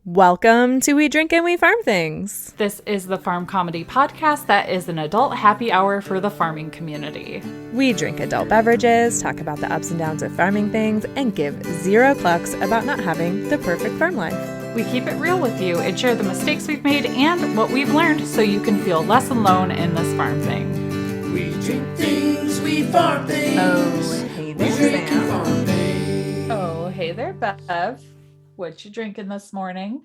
Welcome to We Drink and We Farm Things. This is the farm comedy podcast that is an adult happy hour for the farming community. We drink adult beverages, talk about the ups and downs of farming things, and give zero clucks about not having the perfect farm life. We keep it real with you and share the mistakes we've made and what we've learned so you can feel less alone in this farm thing. We drink things, we farm things. Oh, hey there, we drink and Sam. farm things. Oh, hey there, Bev. What you drinking this morning?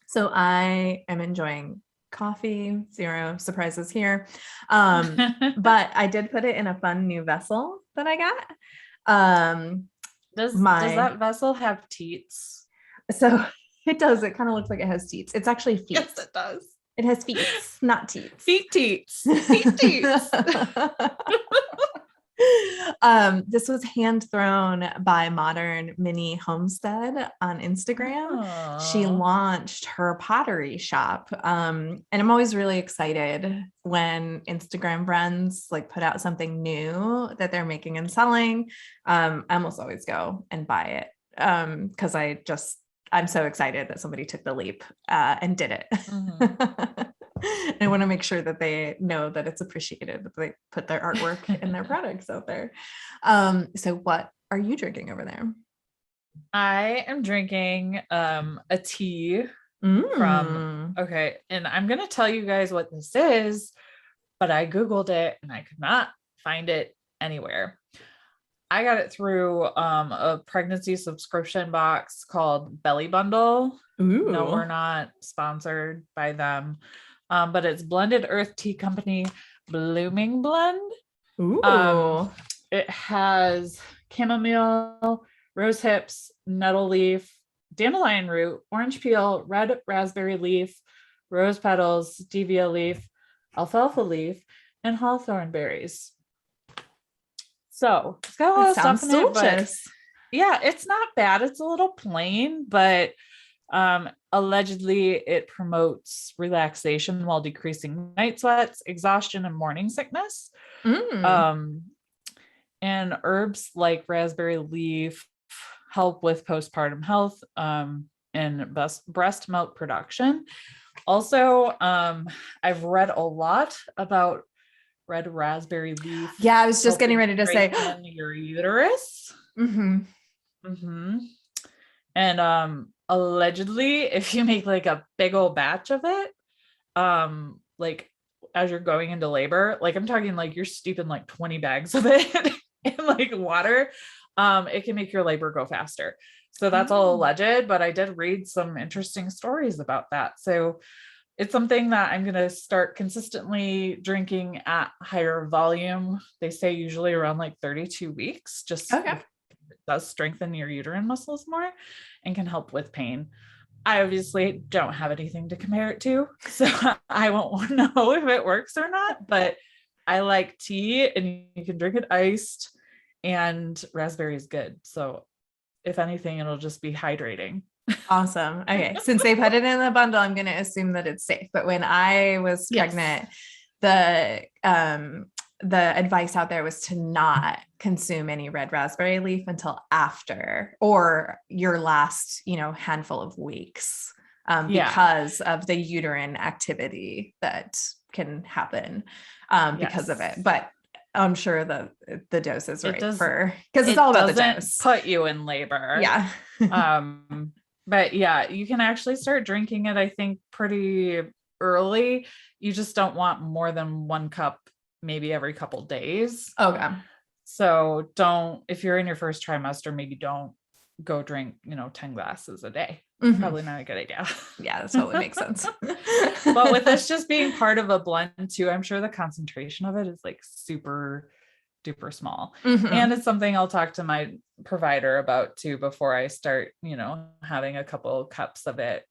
So I am enjoying coffee, zero surprises here. But I did put it in a fun new vessel that I got. Does that vessel have teats? So it does. It kind of looks like it has teats. It's actually feet. Yes, it does. It has feet, not teats. Feet teats. Feet teats. This was hand thrown by Modern Mini Homestead on Instagram. Aww. She launched her pottery shop. And I'm always really excited when Instagram brands like put out something new that they're making and selling. I almost always go and buy it because I'm so excited that somebody took the leap and did it. Mm-hmm. And I want to make sure that they know that it's appreciated, that they put their artwork and their products out there. So what are you drinking over there? I am drinking a tea from, and I'm going to tell you guys what this is, but I Googled it and I could not find it anywhere. I got it through a pregnancy subscription box called Belly Bundle. Ooh. No, we're not sponsored by them. But it's Blended Earth Tea Company Blooming Blend. Ooh. It has chamomile, rose hips, nettle leaf, dandelion root, orange peel, red raspberry leaf, rose petals, stevia leaf, alfalfa leaf, and hawthorn berries. So it's got a lot of stuff in it, but yeah, it's not bad. It's a little plain, but allegedly it promotes relaxation while decreasing night sweats, exhaustion, and morning sickness. And herbs like raspberry leaf help with postpartum health and breast milk production. Also, I've read a lot about red raspberry leaf. Yeah, I was just getting ready to say your uterus. And allegedly, if you make like a big old batch of it, like as you're going into labor, like I'm talking like you're steeping like 20 bags of it in like water, it can make your labor go faster. So that's all alleged, but I did read some interesting stories about that. So it's something that I'm going to start consistently drinking at higher volume. They say usually around like 32 weeks, just it does strengthen your uterine muscles more and can help with pain. I obviously don't have anything to compare it to, so I won't know if it works or not, but I like tea and you can drink it iced, and raspberry is good. So if anything, it'll just be hydrating. Awesome. Okay. Since they put it in the bundle, I'm going to assume that it's safe. But when I was pregnant, the advice out there was to not consume any red raspberry leaf until after or your last, handful of weeks, because of the uterine activity that can happen because of it. But I'm sure the dose is right because it's all about the dose. Put you in labor. Yeah. But yeah, you can actually start drinking it, I think, pretty early. You just don't want more than 1 cup, maybe every couple days. Okay. So if you're in your first trimester, maybe don't go drink, 10 glasses a day. Probably not a good idea. Yeah, that totally makes sense. But with this just being part of a blend too, I'm sure the concentration of it is like super duper small. And it's something I'll talk to my provider about too before I start, having a couple cups of it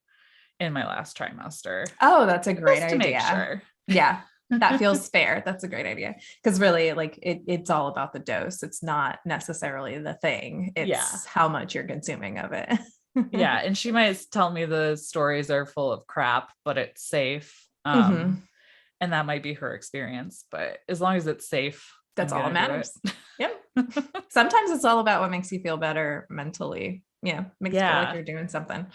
in my last trimester. Oh, that's a great idea. To make sure. Yeah. That feels fair. That's a great idea. Because really, like it's all about the dose. It's not necessarily the thing. It's how much you're consuming of it. Yeah. And she might tell me the stories are full of crap, but it's safe. And that might be her experience. But as long as it's safe, that's all that matters. Yep. Sometimes it's all about what makes you feel better mentally, Makes it feel like you're doing something.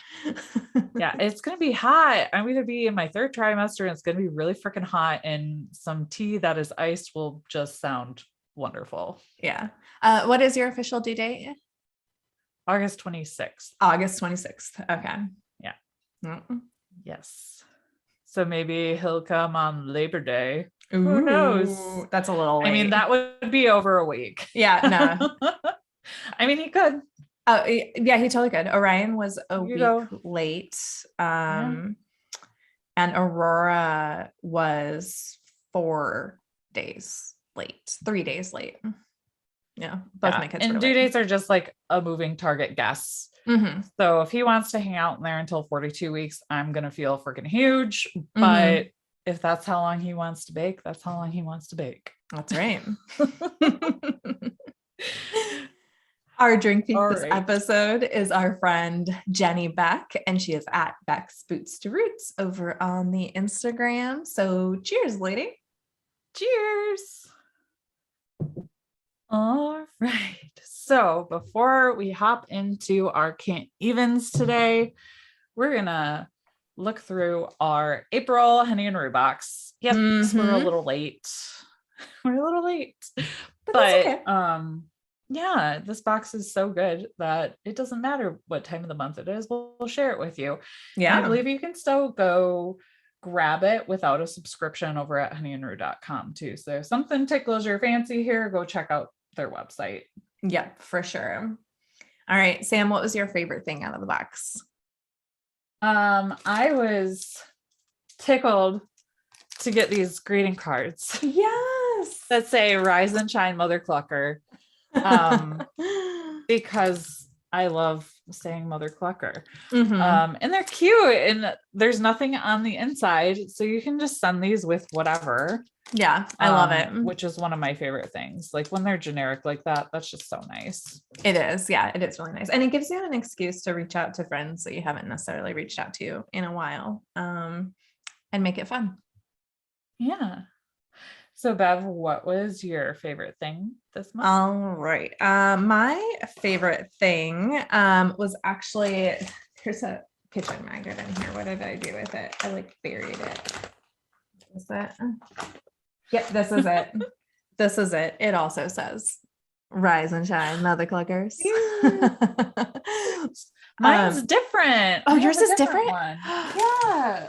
Yeah, it's gonna be hot. I'm gonna be in my 3rd trimester and it's gonna be really freaking hot, and some tea that is iced will just sound wonderful. Yeah. What is your official due date? August 26th. August 26th. Okay. Yeah. Mm. Yes. So maybe he'll come on Labor Day. Ooh, who knows? That's a little late. I mean, that would be over a week. Yeah, no. I mean, he could. Oh, yeah, he totally could. Orion was a week late. And Aurora was 4 days late, 3 days late. Yeah, both my kids. And due dates are just like a moving target guess. Mm-hmm. So if he wants to hang out in there until 42 weeks, I'm gonna feel freaking huge. But if that's how long he wants to bake, that's how long he wants to bake. That's right. Our drink thief this episode is our friend Jenny Beck, and she is at Beck's Boots to Roots over on the Instagram. So cheers, lady. Cheers. All right. So before we hop into our can't evens today, we're gonna look through our April Honey and Rue box. Yes, we're a little late. We're a little late, but okay. Yeah, this box is so good that it doesn't matter what time of the month it is. We'll share it with you. Yeah. And I believe you can still go grab it without a subscription over at honeyandrue.com too. So if something tickles your fancy here, go check out their website. Yeah, for sure. All right, Sam, what was your favorite thing out of the box? I was tickled to get these greeting cards. Yes. That say Rise and Shine Mother Clucker. Because I love saying Mother Clucker. And they're cute and there's nothing on the inside, so you can just send these with whatever. Yeah, I love it. Which is one of my favorite things. Like when they're generic like that, that's just so nice. It is. Yeah, it is really nice. And it gives you an excuse to reach out to friends that you haven't necessarily reached out to in a while, and make it fun. Yeah. So Bev, what was your favorite thing this month? All right. My favorite thing was actually, there's a kitchen magnet in here. What did I do with it? I like buried it. Is that? Yep, this is it. This is it. It also says Rise and Shine, Mother Cluckers. Mine's different. Oh, yours is different? One. Yeah.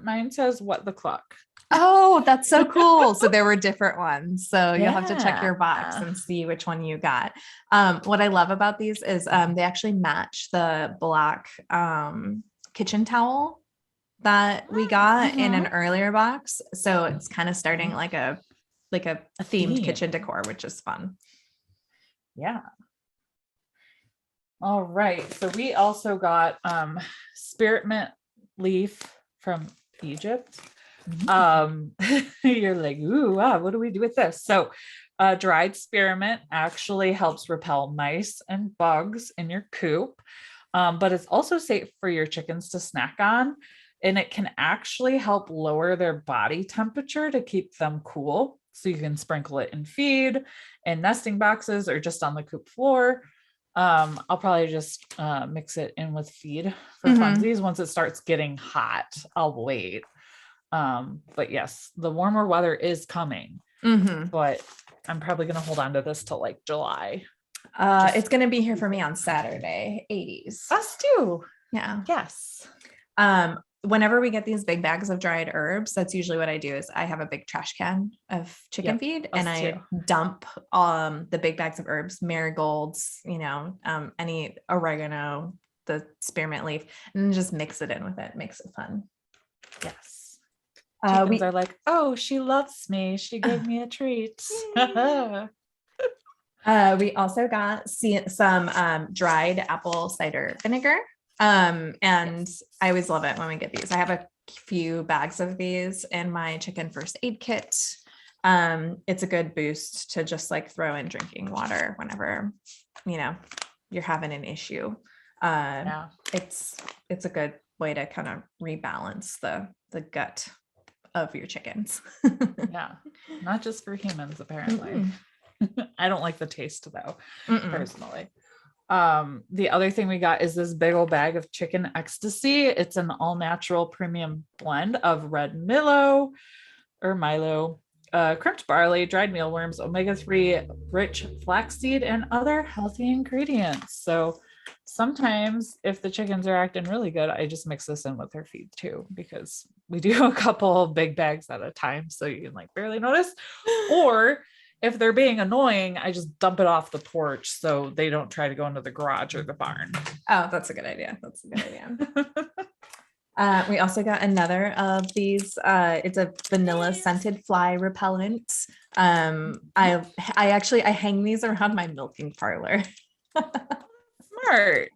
Mine says What the Cluck. Oh, that's so cool. So there were different ones. So you'll have to check your box and see which one you got. What I love about these is they actually match the black kitchen towel that we got in an earlier box. So it's kind of starting like a themed kitchen decor, which is fun. Yeah. All right. So we also got spearmint leaf from Egypt. You're like, ooh, wow, what do we do with this? So dried spearmint actually helps repel mice and bugs in your coop, but it's also safe for your chickens to snack on, and it can actually help lower their body temperature to keep them cool. So you can sprinkle it in feed, in nesting boxes, or just on the coop floor. I'll probably just mix it in with feed for funsies. Once it starts getting hot, I'll wait. But yes, the warmer weather is coming, but I'm probably going to hold on to this till like July. It's going to be here for me on Saturday, 80s. Us too. Yeah. Yes. Whenever we get these big bags of dried herbs, that's usually what I do is I have a big trash can of chicken feed and I dump the big bags of herbs, marigolds, any oregano, the spearmint leaf, and just mix it in with it. Makes it fun. Yes. Chickens are like, oh, she loves me. She gave me a treat. We also got some dried apple cider vinegar. And I always love it when we get these. I have a few bags of these in my chicken first aid kit. It's a good boost to just like throw in drinking water whenever, you're having an issue. It's a good way to kind of rebalance the gut of your chickens. Yeah. Not just for humans, apparently. I don't like the taste though, Mm-mm. personally. The other thing we got is this big old bag of chicken ecstasy. It's an all natural premium blend of red Milo, crimped barley, dried mealworms, omega-3 rich flaxseed, and other healthy ingredients. So sometimes if the chickens are acting really good, I just mix this in with their feed too, because we do a couple big bags at a time, so you can like barely notice. Or if they're being annoying, I just dump it off the porch so they don't try to go into the garage or the barn. Oh, that's a good idea. That's a good idea. We also got another of these. It's a vanilla scented fly repellent. I hang these around my milking parlor. Smart.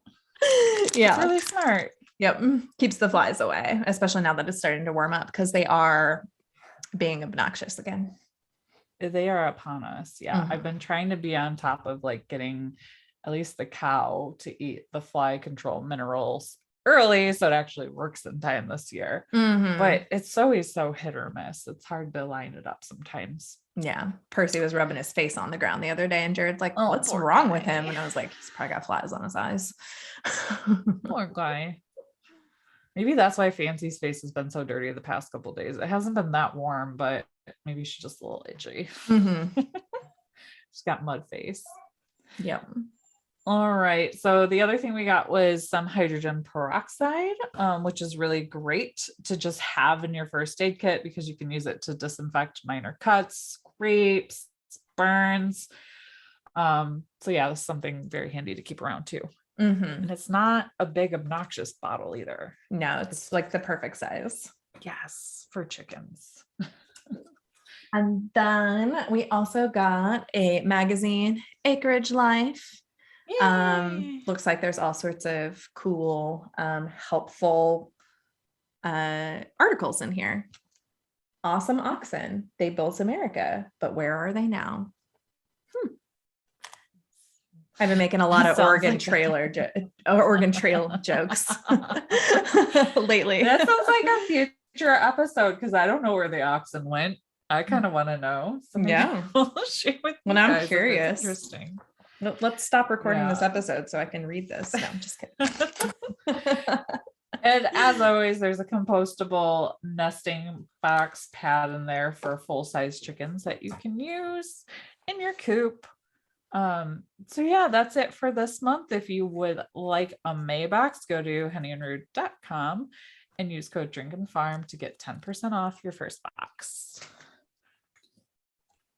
Yeah. It's really smart. Yep. Keeps the flies away, especially now that it's starting to warm up, because they are being obnoxious again. They are upon us. Yeah. Mhm. I've been trying to be on top of like getting at least the cow to eat the fly control minerals early, so it actually works in time this year. Mhm. But it's always so hit or miss. It's hard to line it up sometimes. Yeah. Percy was rubbing his face on the ground the other day, and Jared's like, Oh, what's poor wrong guy. with him? And I was like, he's probably got flies on his eyes. Poor guy. Maybe that's why Fancy's face has been so dirty the past couple days. It hasn't been that warm, but maybe she's just a little itchy. Mhm. She's got mud face. Yep. All right. So the other thing we got was some hydrogen peroxide, which is really great to just have in your first aid kit, because you can use it to disinfect minor cuts, scrapes, burns. So yeah, that's something very handy to keep around too. Mhm. And it's not a big obnoxious bottle either. No, it's like the perfect size. Yes, for chickens. And then we also got a magazine, Acreage Life. Yay. Looks like there's all sorts of cool, helpful articles in here. Awesome oxen. They built America, but where are they now? I've been making a lot of Sounds Oregon like Oregon Trail jokes lately. That sounds like a future episode, because I don't know where the oxen went. I kind of want to know. So maybe Yeah. we'll share with Well, you now I'm guys if it's curious. interesting. Let's stop recording this Yeah. episode so I can read this. No, I'm just kidding. And as always, there's a compostable nesting box pad in there for full-size chickens that you can use in your coop. So yeah, that's it for this month. If you would like a May box, go to honeyandrude.com and use code DRINKANDFARM to get 10% off your first box.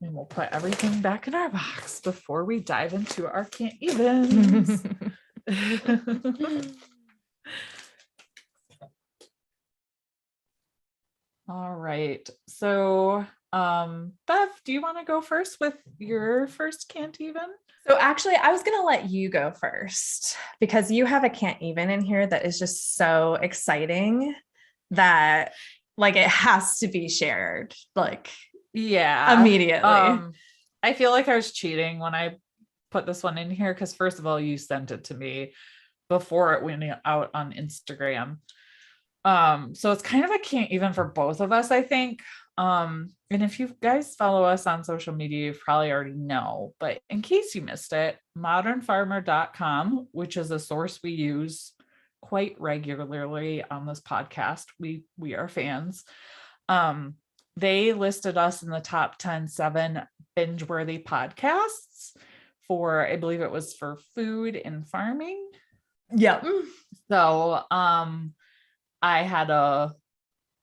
And we'll put everything back in our box before we dive into our can't evens. All right. So, Bev, do you want to go first with your first can't even? So actually, I was going to let you go first, because you have a can't even in here that is just so exciting that like it has to be shared like immediately. I feel like I was cheating when I put this one in here, because first of all, you sent it to me before it went out on Instagram. So it's kind of a can't even for both of us, I think. And if you guys follow us on social media, you probably already know, but in case you missed it, modernfarmer.com, which is a source we use quite regularly on this podcast. We are fans. They listed us in the top 7 binge-worthy podcasts for, I believe it was for food and farming. Yep. So, I had a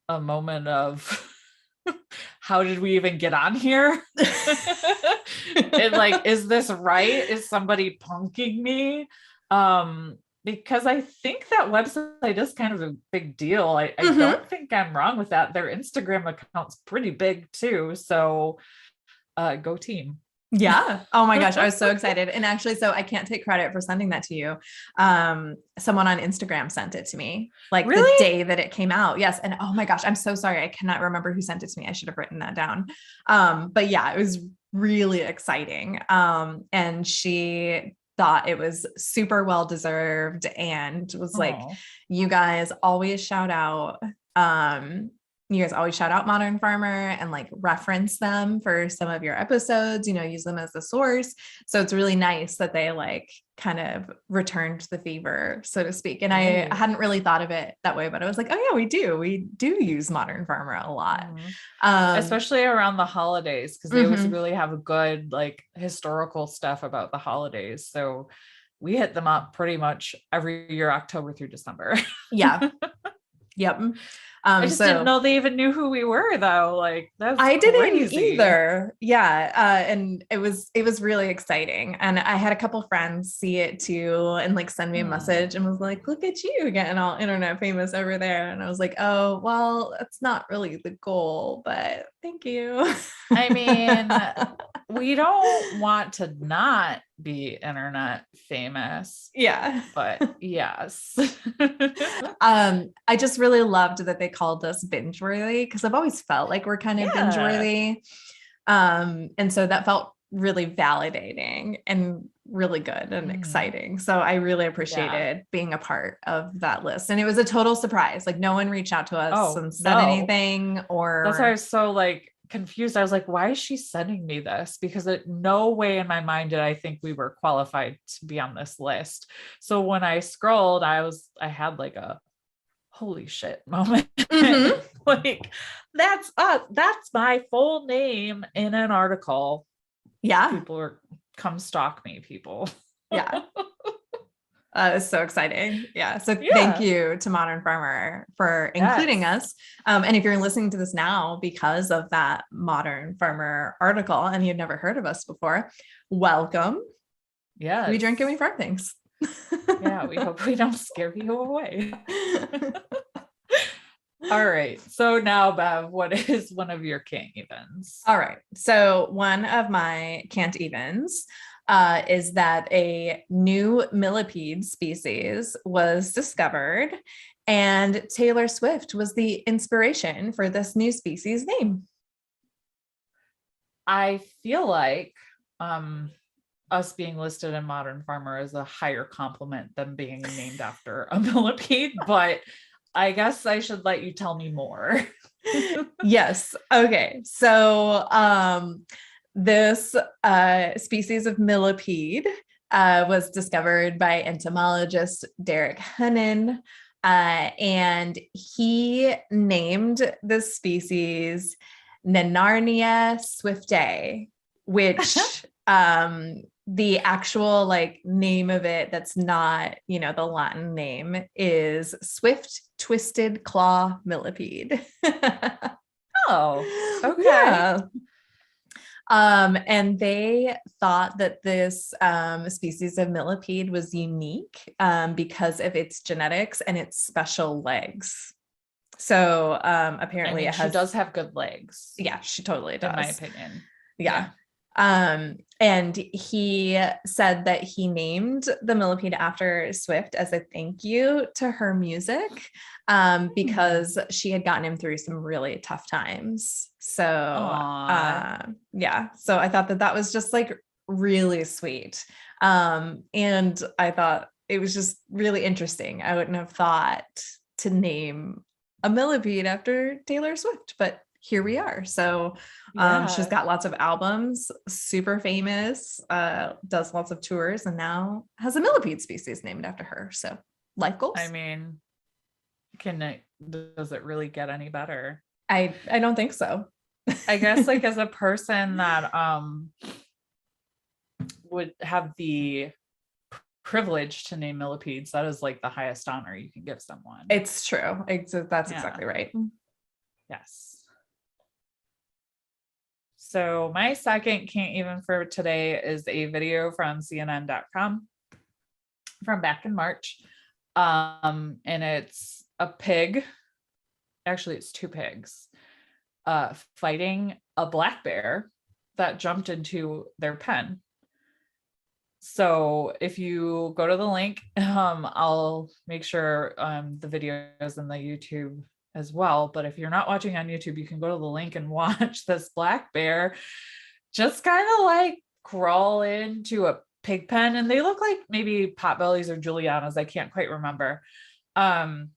moment of how did we even get on here? And like, is this right? Is somebody punking me? Because I think that website is kind of a big deal. I don't think I'm wrong with that. Their Instagram account's pretty big too. So go team. Yeah. Oh my gosh. I was so excited. And actually, so I can't take credit for sending that to you. Someone on Instagram sent it to me like Really? the day that it came out. Yes. And oh my gosh, I'm so sorry. I cannot remember who sent it to me. I should have written that down. But yeah, it was really exciting. And she thought it was super well deserved and was like, you guys always shout out you guys always shout out Modern Farmer and like reference them for some of your episodes, use them as a source. So it's really nice that they like kind of returned the favor, so to speak. And I hadn't really thought of it that way, but I was like, oh yeah, we do use Modern Farmer a lot. Especially around the holidays, because they always really have a good like historical stuff about the holidays. So we hit them up pretty much every year, October through December. Yeah. Yep. I just didn't know they even knew who we were, though. Like that's I crazy. didn't either. Yeah. And it was really exciting. And I had a couple friends see it too and like send me a message and was like, look at you getting all internet famous over there. And I was like, oh, well, that's not really the goal, but thank you. I mean, we don't want to not be internet famous. Yeah. But yes. I just really loved that they called us binge worthy, because I've always felt like we're kind of binge worthy. And so that felt really validating and really good and exciting. So I really appreciated being a part of that list. And it was a total surprise. Like no one reached out to us and said anything, or that's why I was so like confused. I was like, why is she sending me this? Because no way in my mind did I think we were qualified to be on this list. So when I scrolled, I had like a holy shit moment. Like that's my full name in an article. Yeah. People are come stalk me, people. Yeah. It's so exciting. Yeah. So thank you to Modern Farmer for including us. And if you're listening to this now because of that Modern Farmer article and you've never heard of us before, welcome. Yeah. We drink and we farm things. Yeah. We hope we don't scare you away. All right. So now, Bev, what is one of your can't evens? All right. So one of my can't evens is that a new millipede species was discovered, and Taylor Swift was the inspiration for this new species name. I feel like us being listed in Modern Farmer is a higher compliment than being named after a millipede, but I guess I should let you tell me more. Yes. Okay. So this species of millipede was discovered by entomologist Derek Hunnan, and he named this species Nenarnia swiftae, which the actual like name of it that's not, the Latin name is Swift Twisted Claw Millipede. Oh, okay. Yeah. And they thought that this species of millipede was unique because of its genetics and its special legs. So apparently she does have good legs. Yeah, she totally does. In my opinion. Yeah. And he said that he named the millipede after Swift as a thank you to her music, because she had gotten him through some really tough times. So, yeah. So I thought that was just like really sweet. And I thought it was just really interesting. I wouldn't have thought to name a millipede after Taylor Swift, but here we are. So she's got lots of albums, super famous, does lots of tours, and now has a millipede species named after her. So life goals. I mean, does it really get any better? I don't think so. I guess like as a person that would have the privilege to name millipedes, that is like the highest honor you can give someone. It's true. That's exactly right. Yes. So my second can't even for today is a video from CNN.com from back in March. And it's a pig. Actually, it's two pigs fighting a black bear that jumped into their pen. So if you go to the link, I'll make sure the video is in the YouTube as well. But if you're not watching on YouTube, you can go to the link and watch this black bear just kind of like crawl into a pig pen. And they look like maybe potbellies or Julianas. I can't quite remember. And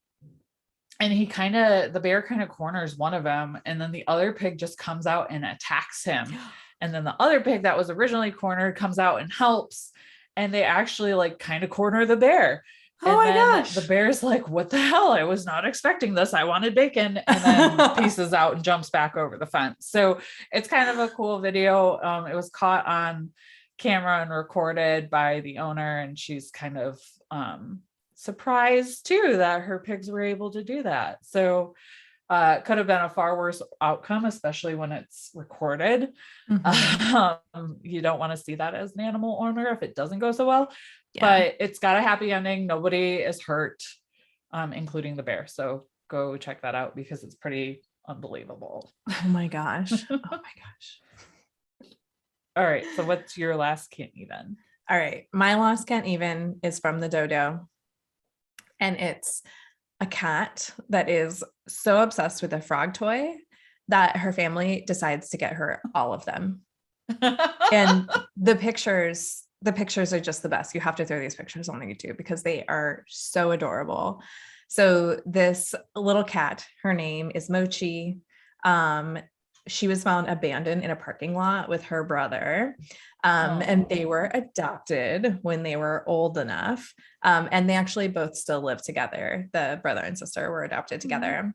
and the bear kind of corners one of them, and then the other pig just comes out and attacks him. And then the other pig that was originally cornered comes out and helps. And they actually like kind of corner the bear. Oh and my then gosh. the bear's like, what the hell? I was not expecting this. I wanted bacon. And then pieces out and jumps back over the fence. So it's kind of a cool video. It was caught on camera and recorded by the owner. And she's kind of surprised too that her pigs were able to do that. So it could have been a far worse outcome, especially when it's recorded. You don't want to see that as an animal owner if it doesn't go so well. But it's got a happy ending. Nobody is hurt, including the bear. So go check that out because it's pretty unbelievable. Oh my gosh. Oh my gosh. All right. So what's your last can't even? All right. My last can't even is from the dodo. And it's a cat that is so obsessed with a frog toy that her family decides to get her all of them. And the pictures are just the best. You have to throw these pictures on YouTube because they are so adorable. So this little cat, her name is Mochi. She was found abandoned in a parking lot with her brother. And they were adopted when they were old enough. And they actually both still live together. The brother and sister were adopted together.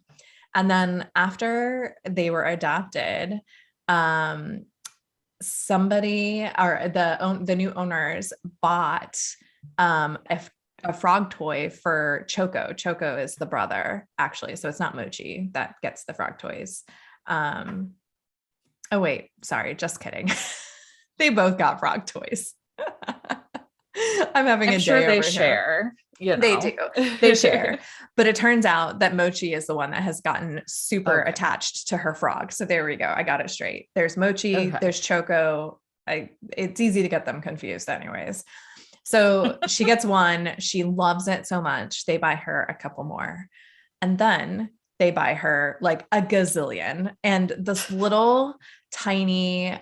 And then after they were adopted, somebody or the new owners bought a frog toy for Choco. Choco is the brother, actually. So it's not Mochi that gets the frog toys. Oh wait, sorry, just kidding. They both got frog toys. I'm having a sure day they over share. Here. They do. They share. But it turns out that Mochi is the one that has gotten super attached to her frog. So there we go. I got it straight. There's Mochi, there's Choco. It's easy to get them confused anyways. So she gets one. She loves it so much. They buy her a couple more. And then they buy her like a gazillion. And this little tiny,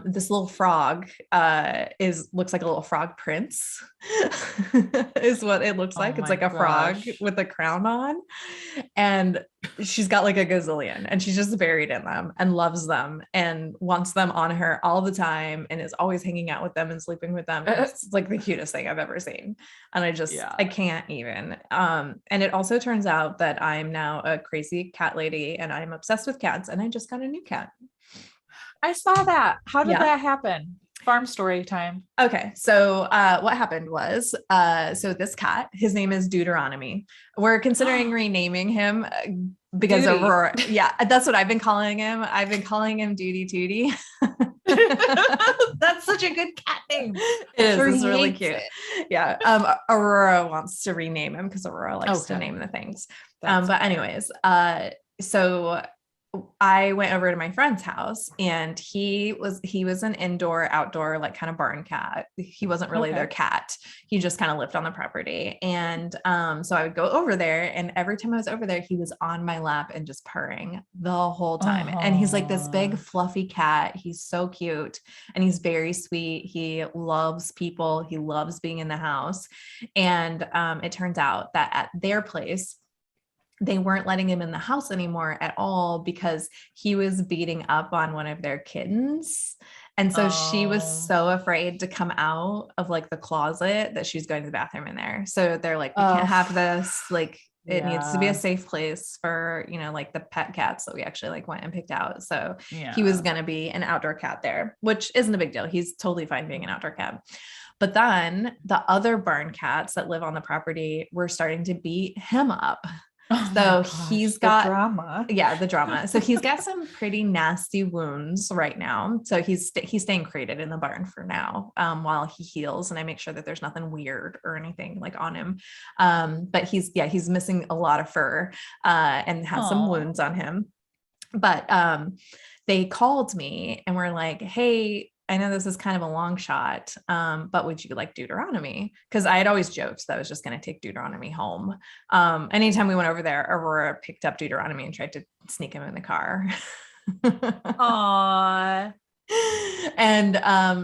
this little frog looks like a little frog prince is what it looks like. It's like a frog with a crown on. And she's got like a gazillion and she's just buried in them and loves them and wants them on her all the time and is always hanging out with them and sleeping with them. It's like the cutest thing I've ever seen. And I can't even. And it also turns out that I'm now a crazy cat lady and I'm obsessed with cats and I just got a new cat. I saw that. How did that happen? Farm story time. Okay. So what happened was, so this cat, his name is Deuteronomy. We're considering renaming him because Duty. Aurora. Yeah, that's what I've been calling him. I've been calling him Duty Tootie. That's such a good cat name. It's really cute. Yeah. Aurora wants to rename him because Aurora likes to name the things. But anyways, so I went over to my friend's house and he was an indoor, outdoor, like kind of barn cat. He wasn't really their cat. He just kind of lived on the property. And so I would go over there and every time I was over there, he was on my lap and just purring the whole time. And he's like this big fluffy cat. He's so cute and he's very sweet. He loves people. He loves being in the house. And it turns out that at their place, they weren't letting him in the house anymore at all because he was beating up on one of their kittens. And so she was so afraid to come out of like the closet that she's going to the bathroom in there. So they're like, we can't have this. Like it needs to be a safe place for, like the pet cats that we actually like went and picked out. So he was going to be an outdoor cat there, which isn't a big deal. He's totally fine being an outdoor cat. But then the other barn cats that live on the property were starting to beat him up. So he's got drama. Yeah, the drama. So he's got some pretty nasty wounds right now. So he's staying crated in the barn for now while he heals. And I make sure that there's nothing weird or anything like on him. But he's missing a lot of fur and has some wounds on him. But they called me and were like, hey, I know this is kind of a long shot, but would you like Deuteronomy? Because I had always joked that I was just going to take Deuteronomy home. Anytime we went over there, Aurora picked up Deuteronomy and tried to sneak him in the car. Aww. And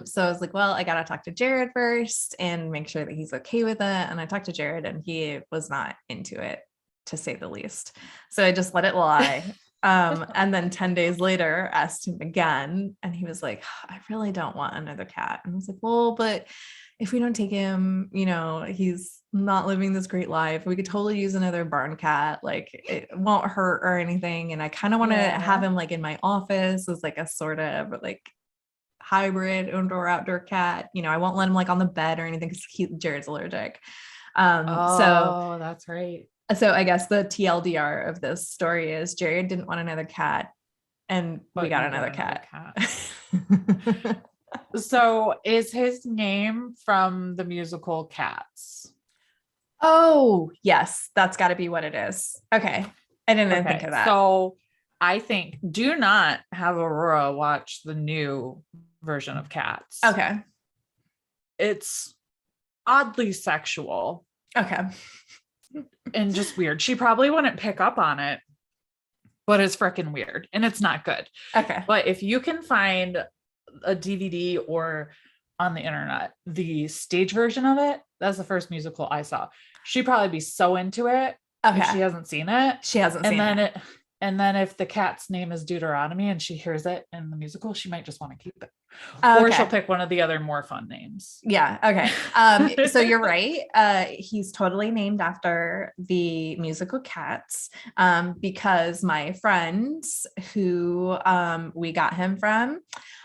so I was like, well, I got to talk to Jared first and make sure that he's okay with it. And I talked to Jared and he was not into it to say the least. So I just let it lie. And then 10 days later asked him again, and he was like, I really don't want another cat. And I was like, well, but if we don't take him, he's not living this great life. We could totally use another barn cat. Like, it won't hurt or anything. And I kind of want to have him like in my office as like a sort of like hybrid indoor outdoor cat. I won't let him like on the bed or anything because Jared's allergic. So that's right. So I guess the TLDR of this story is Jared didn't want another cat, and we got another cat. So is his name from the musical Cats? Oh, yes, that's got to be what it is. Okay. I didn't think of that. So I think do not have Aurora watch the new version of Cats. Okay. It's oddly sexual. Okay. And just weird. She probably wouldn't pick up on it, but it's freaking weird and it's not good. Okay. But if you can find a DVD or on the internet, the stage version of it, that's the first musical I saw. She'd probably be so into it. Okay. If she hasn't seen it. She hasn't seen it. And then if the cat's name is Deuteronomy and she hears it in the musical, she might just want to keep it. Okay. Or she'll pick one of the other more fun names. Yeah. Okay. So you're right. He's totally named after the musical Cats, because my friends who we got him from,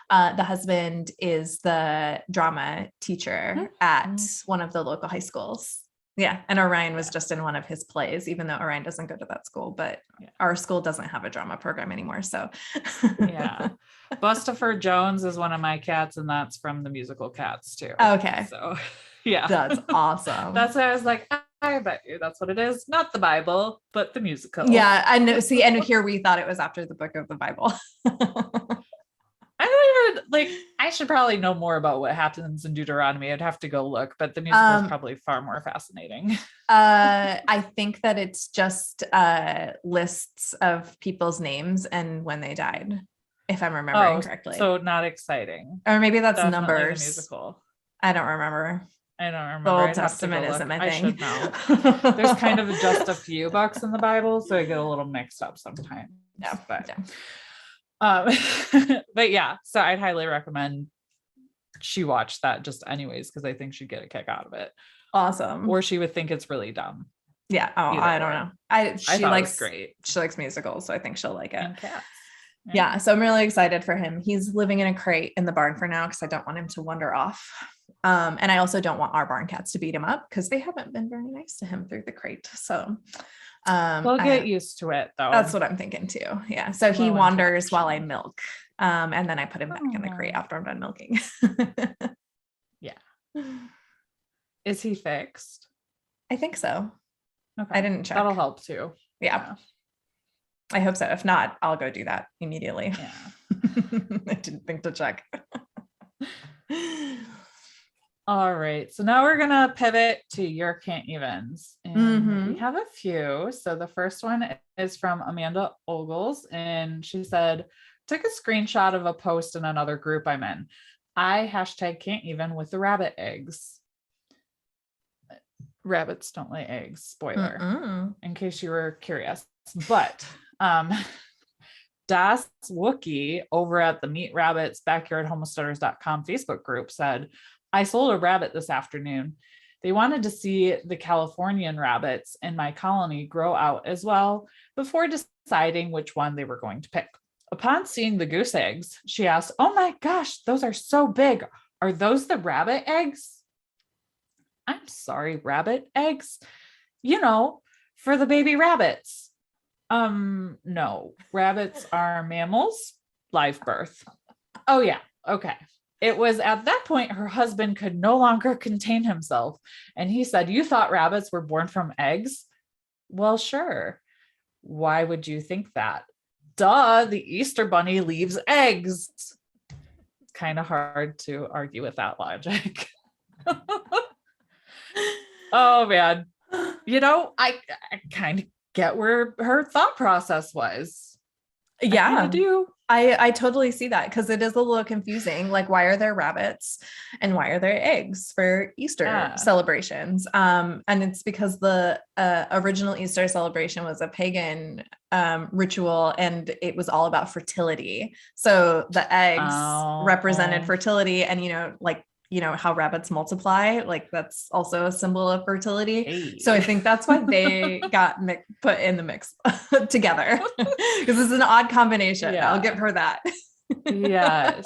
the husband is the drama teacher at one of the local high schools. Yeah. And Orion was just in one of his plays, even though Orion doesn't go to that school, but our school doesn't have a drama program anymore. So yeah. Bustopher Jones is one of my cats, and that's from the musical Cats too. Okay. So yeah. That's awesome. That's why I was like, I bet you that's what it is. Not the Bible, but the musical. Yeah. I know. See, and here we thought it was after the book of the Bible. I don't even I should probably know more about what happens in Deuteronomy. I'd have to go look, but the musical is probably far more fascinating. I think that it's just lists of people's names and when they died, if I'm remembering correctly. So not exciting. Or maybe that's Definitely numbers. the musical. I don't remember. The Old Testament isn't my thing. I should know. There's kind of just a few books in the Bible, so I get a little mixed up sometimes. Yeah. But but yeah, so I'd highly recommend she watch that just anyways, because I think she'd get a kick out of it. Awesome. Or she would think it's really dumb. Yeah. Oh, I don't know. She likes great. She likes musicals, so I think she'll like it. And cats. Yeah. So I'm really excited for him. He's living in a crate in the barn for now because I don't want him to wander off. And I also don't want our barn cats to beat him up because they haven't been very nice to him through the crate. So we'll get used to it though. That's what I'm thinking too. Yeah. So he wanders while I milk. And then I put him back in the crate after I'm done milking. Yeah. Is he fixed? I think so. Okay. I didn't check. That'll help too. Yeah. I hope so. If not, I'll go do that immediately. Yeah. I didn't think to check. All right. So now we're going to pivot to your can't evens. And we have a few. So the first one is from Amanda Ogles. And she said, took a screenshot of a post in another group I'm in. I #can't even with the rabbit eggs. Rabbits don't lay eggs. Spoiler. In case you were curious. But Das Wookie over at the Meet Rabbits backyardhomesteaders.com Facebook group said, I sold a rabbit this afternoon. They wanted to see the Californian rabbits in my colony grow out as well before deciding which one they were going to pick. Upon seeing the goose eggs, she asked, oh my gosh, those are so big. Are those the rabbit eggs? I'm sorry, rabbit eggs? For the baby rabbits. No, rabbits are mammals, live birth. Oh yeah. Okay. It was at that point her husband could no longer contain himself. And he said, you thought rabbits were born from eggs? Well, sure. Why would you think that? Duh, the Easter bunny leaves eggs. It's kind of hard to argue with that logic. Oh man. I kind of get where her thought process was. Yeah. do. I totally see that because it is a little confusing. Like, why are there rabbits and why are there eggs for Easter celebrations? And it's because the original Easter celebration was a pagan ritual, and it was all about fertility. So the eggs represented fertility, and like how rabbits multiply, like that's also a symbol of fertility. Hey. So I think that's why they got put in the mix together, because it's an odd combination. Yeah. I'll give her that. Yes.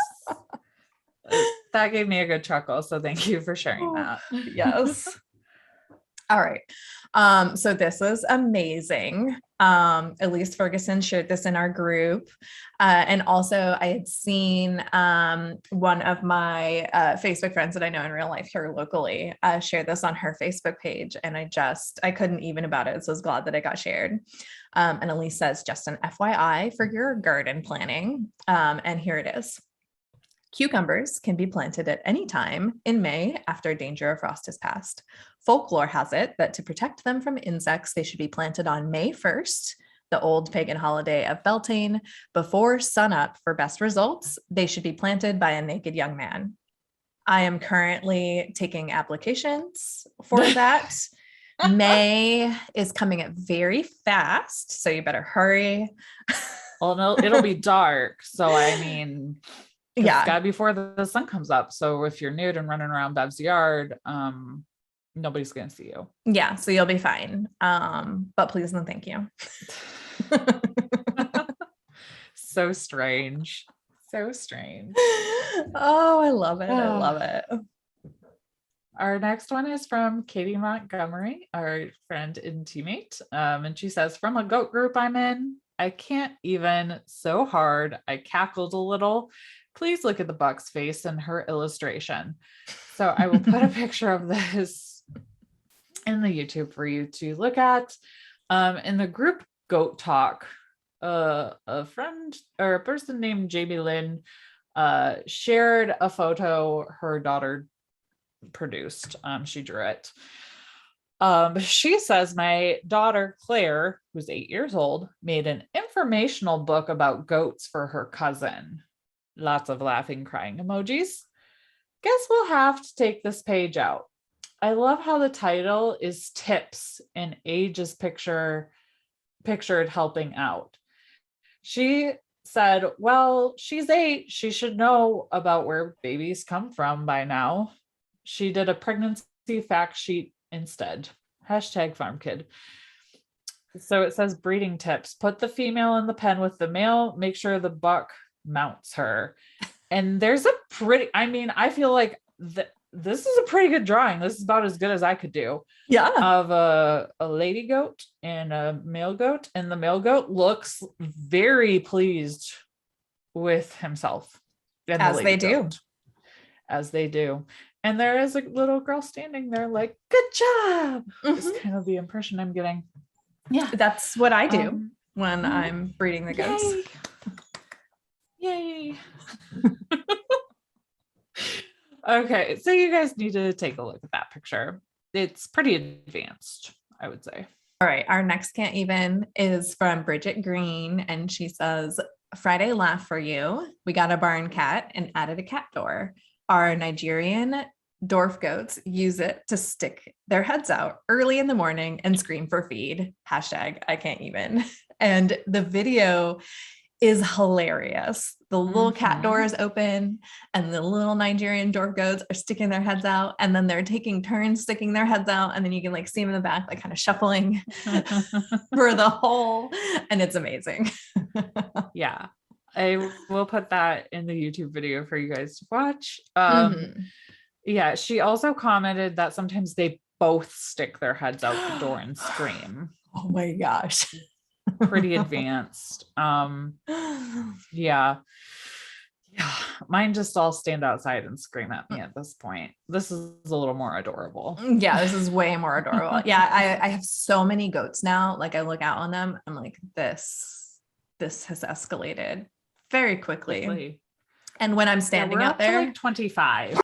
That gave me a good chuckle. So thank you for sharing that. Yes. All right. So this was amazing. Elise Ferguson shared this in our group. And also I had seen one of my Facebook friends that I know in real life here locally share this on her Facebook page. And I couldn't even about it. So I was glad that it got shared. And Elise says, just an FYI for your garden planning. And here it is. Cucumbers can be planted at any time in May after danger of frost has passed. Folklore has it that to protect them from insects, they should be planted on May 1st, the old pagan holiday of Beltane. Before sunup for best results, they should be planted by a naked young man. I am currently taking applications for that. May is coming up very fast, so you better hurry. Well, no, it'll be dark. So, I mean... Yeah, it's gotta be before the sun comes up. So if you're nude and running around Bev's yard, nobody's gonna see you. Yeah, so you'll be fine. But please and thank you. So strange. So strange. Oh, I love it. I love it. Our next one is from Katie Montgomery, our friend and teammate. And she says, from a goat group I'm in, I can't even, so hard. I cackled a little. Please look at the buck's face in her illustration. So I will put a picture of this in the YouTube for you to look at. In the group Goat Talk, a friend or a person named Jamie Lynn shared a photo her daughter produced. She drew it. She says, my daughter Claire, who's 8 years old, made an informational book about goats for her cousin. Lots of laughing, crying emojis. Guess we'll have to take this page out. I love how the title is tips and age is pictured helping out. She said, well, she's 8. She should know about where babies come from by now. She did a pregnancy fact sheet instead. #FarmKid. So it says breeding tips. Put the female in the pen with the male. Make sure the buck mounts her. And there's I feel like this is a pretty good drawing. This is about as good as I could do. Yeah. Of a lady goat and a male goat. And the male goat looks very pleased with himself. As they do. As they do. And there is a little girl standing there like, good job. Mm-hmm. Is kind of the impression I'm getting. Yeah. That's what I do when I'm breeding the goats. Yay. Okay, so you guys need to take a look at that picture. It's pretty advanced, I would say. All right, our next Can't Even is from Bridget Green, and she says, Friday laugh for you. We got a barn cat and added a cat door. Our Nigerian dwarf goats use it to stick their heads out early in the morning and scream for feed. #I can't even. And the video is hilarious. The little cat door is open and the little Nigerian dwarf goats are sticking their heads out, and then they're taking turns sticking their heads out, and then you can like see them in the back, like kind of shuffling for the whole, and it's amazing. Yeah. I will put that in the YouTube video for you guys to watch. Yeah, she also commented that sometimes they both stick their heads out the door and scream. Oh my gosh. Pretty advanced. Yeah. Mine just all stand outside and scream at me at this point. This is a little more adorable. Yeah, this is way more adorable. Yeah, I have so many goats now. Like I look out on them, I'm like, this has escalated very quickly. And when I'm standing out there, like 25.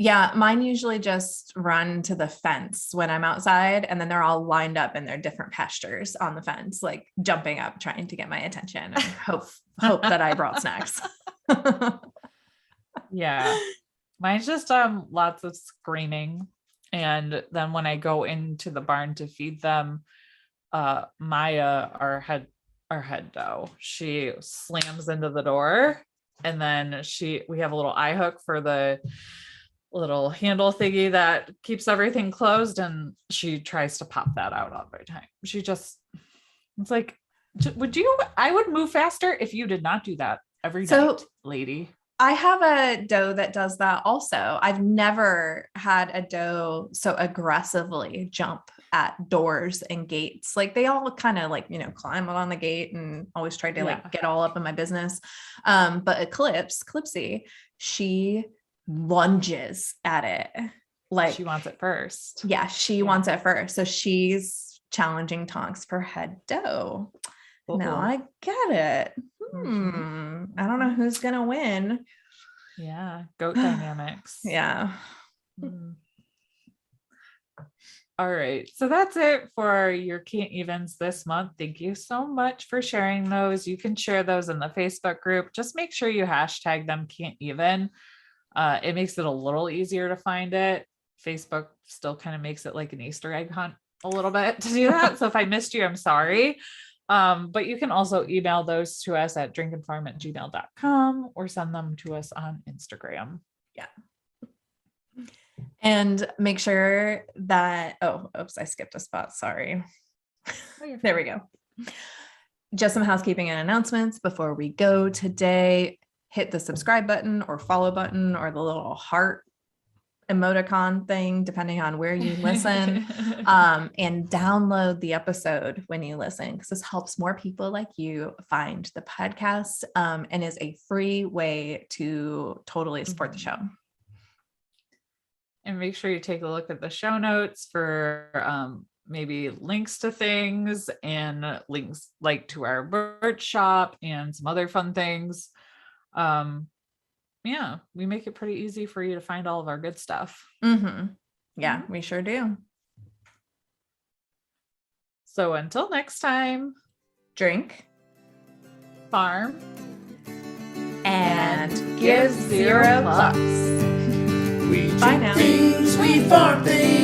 Yeah, mine usually just run to the fence when I'm outside, and then they're all lined up in their different pastures on the fence, like jumping up, trying to get my attention and hope that I brought snacks. Yeah. Mine's just lots of screaming. And then when I go into the barn to feed them, Maya, our head doe, she slams into the door, and then we have a little eye hook for the little handle thingy that keeps everything closed, and she tries to pop that out all the time. It's like, I would move faster if you did not do that every night, lady. I have a doe that does that also. I've never had a doe so aggressively jump at doors and gates. Like they all kind of climb on the gate and always try to get all up in my business. But Clipsy, she lunges at it. Like she wants it first. Yeah, she wants it first. So she's challenging Tonks for head doe. Uh-oh. Now I get it. I don't know who's gonna win. Yeah, goat dynamics. Yeah. All right, so that's it for your can't evens this month. Thank you so much for sharing those. You can share those in the Facebook group. Just make sure you hashtag them can't even. It makes it a little easier to find it. Facebook still kind of makes it like an Easter egg hunt a little bit to do that. So if I missed you, I'm sorry. But you can also email those to us at drinkandfarm@gmail.com or send them to us on Instagram. Yeah. And make sure that, I skipped a spot. Sorry. There we go. Just some housekeeping and announcements before we go today. Hit the subscribe button or follow button or the little heart emoticon thing, depending on where you listen, and download the episode when you listen, because this helps more people like you find the podcast, and is a free way to totally support the show. And make sure you take a look at the show notes for maybe links to things and links like to our merch shop and some other fun things. Yeah, we make it pretty easy for you to find all of our good stuff. Yeah, we sure do. So until next time, drink, farm, and give 0 fucks. We Bye drink now. things, we farm things.